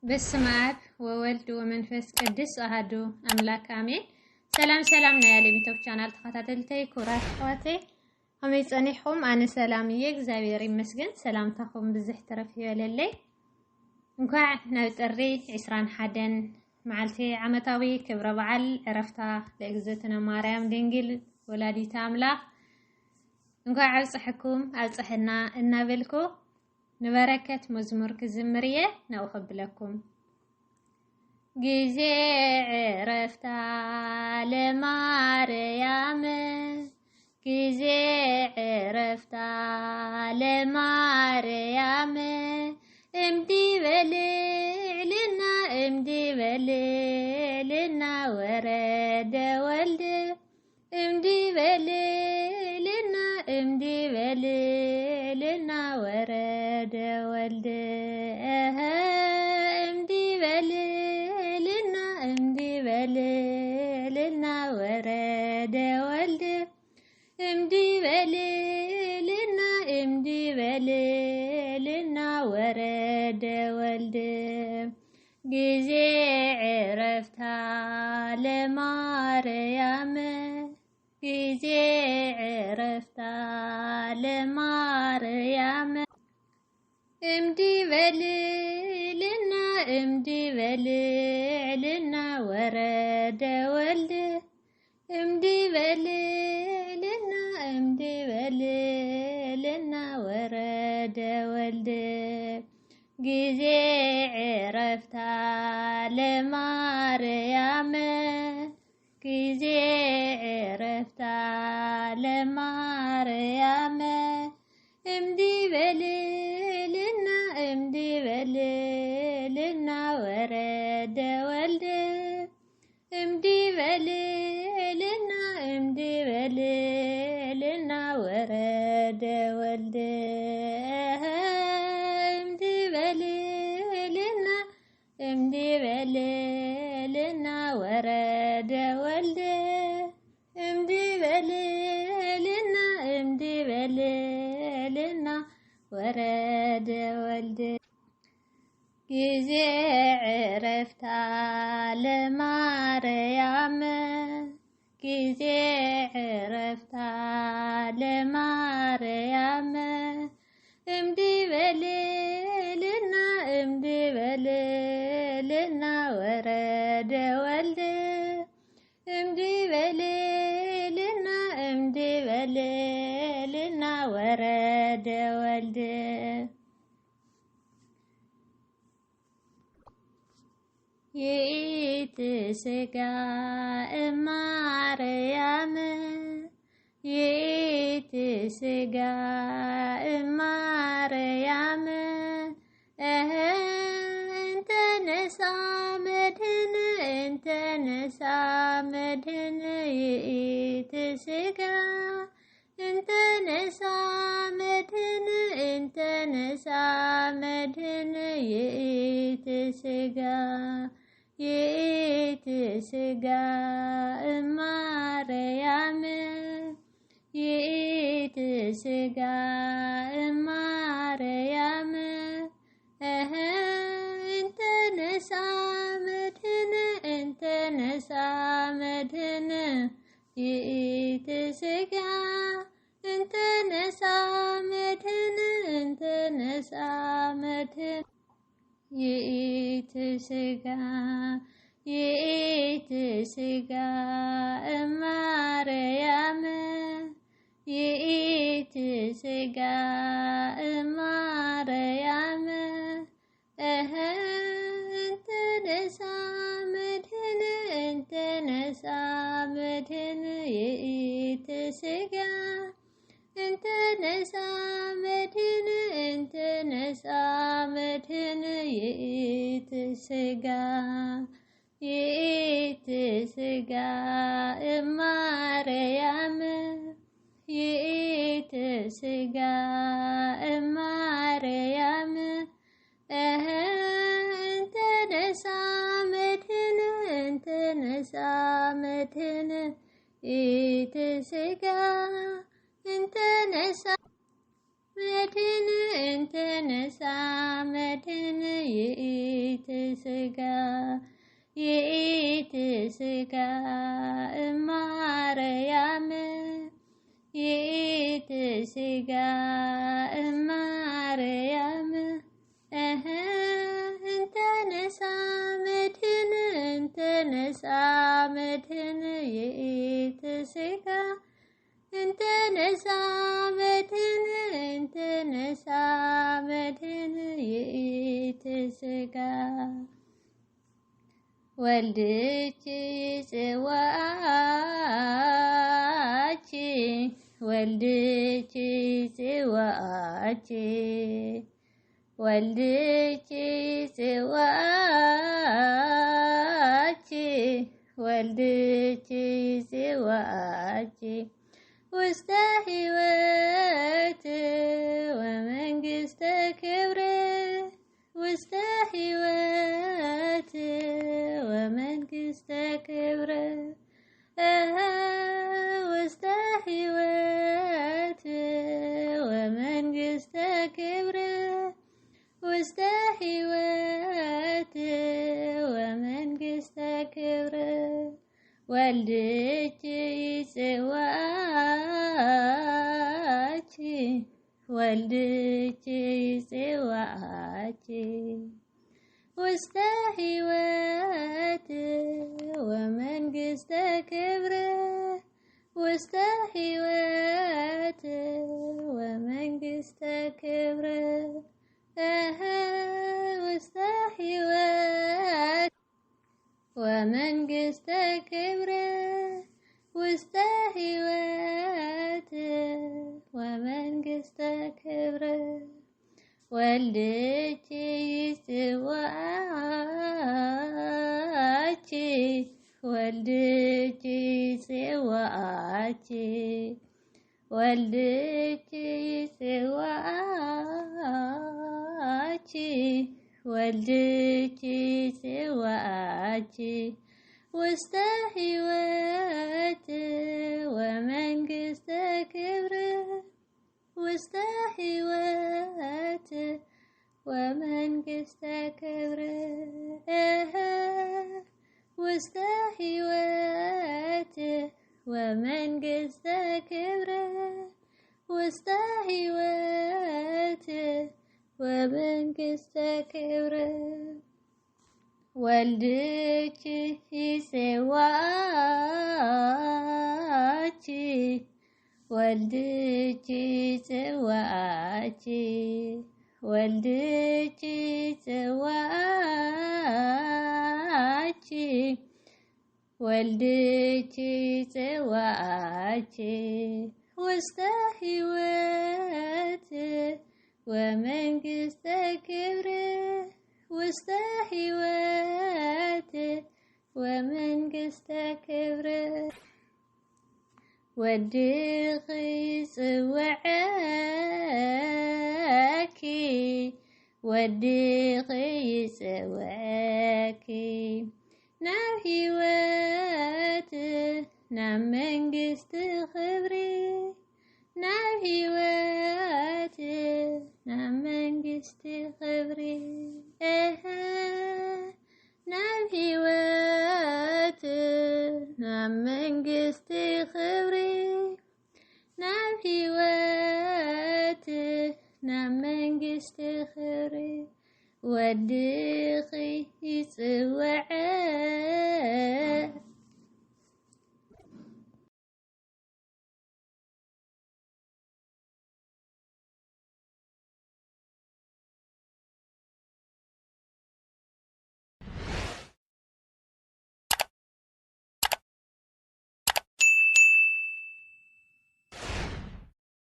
በስመ አብ ወወልድ ወመንፈስ ቅዱስ አሐዱ አምላክ አሜን። ሰላም ነው ያለ ዩቲዩብ ቻናል ተከታተልተይ ኩራት ኸዋተይ አመይ ጸኒሕኩም አነ ሰላምዬ እግዚአብሔር ይመስገን። ሰላምታኩም ብዝሕ ተረፍ ይበለለይ። እንኳዕ ናብ ጥሪ 21 መዓልቲ ዓመታዊ ክብረ በዓል ዕረፍታ ለእግዝእትነ ማርያም ድንግል ወላዲተ አምላክ እንኳዕ አብጽሕኩም አብጽሕና እናበልኩ نبركة مزمور كزمرية نوخب لكم جزي عرفتا لماريام جزي عرفتا لماريام امدي بليلنا ورد ولد امدي بليلنا ورد ولد امدي بليلنا ورد ولد امدي بليلنا ورد ولد جزي عرفتا لماريام جزي عرفتا لماريام امدي بليلنا ورد ولد امدي بليلنا ورد ولد جزي عرفتا لماريام جزي عرفتا لماريام امدي بليلنا ورد ولد امدي بليلنا ورد ولد امدي بليلنا ورد ولد امدي بليلنا ورد ولد جزي عرفتا لماريام جزي عرفتا لماريام امدي بليلنا ورد ولد امدي بليلنا ورد ولد يتسقى مريم يتسقى مريم انت نسى مدهن يتسقى انت نسى مدهن يتسقى مريم يتسقى مريم انت نسى مدهن يتسقى انت نسى مدهن يتسقى مريم يتسقى مريم انت نسى مدهن يتسقى انت نسى مدهن يتسقى مريم يتسقى مريم انت نسى مدهن يتسقى انت نسى مدهن ስጋ እማርያም ስጋ እማርያም እንተነሳ መድህን ስጋ እንተነሳ መድህን ስጋ ወልድች ጽዋች ወልድች ጽዋች ወልድች ጽዋች ወልድች ጽዋች ውስተ ሕይወት ወመንግሥተ ክብር ውስተ ሕይወት ወመንግሥተ ክብር ውስተ ሕይወት ወመንግሥተ ክብር ውስተ ሕይወት ወመንግሥተ ክብር ወልድች ጽዋች ወልድች ጽዋች ውስተ ሕይወት ወመንግሥተ ክብር ውስተ ሕይወት ወመንግሥተ ክብር ውስተ ሕይወት ወመንግሥተ ክብር ውስተ ሕይወት ወመንግሥተ ክብር ወልድች ጽዋች ወልድች ጽዋች ወልድች ጽዋች ወልድች ጽዋች ውስተ ሕይወት ወመንግሥተ ክብር ውስተ ሕይወት ወመንግሥተ ክብር ውስተ ሕይወት ወመንግሥተ ክብር ውስተ ሕይወት ወመንግሥተ ክብር ወልድች ጽዋች ወልድች ጽዋች ወልድች ጽዋች ወልድች ጽዋች ውስተ ሕይወት ወመንግሥተ ክብር ውስተ ሕይወት ወመንግሥተ ክብር ወድኺ ጽውዐኪ ወድኺ ጽውዐኪ ናብ ሕይወት ናብ መንግሥቲ ክብሪ ናብ ሕይወት ናብ መንግሥቲ ክብሪ ናብ ሕይወት ናብ መንግሥቲ ክብሪ ናብ ሕይወት ናብ መንግሥቲ ክብሪ ወድኺ ይጽውዐ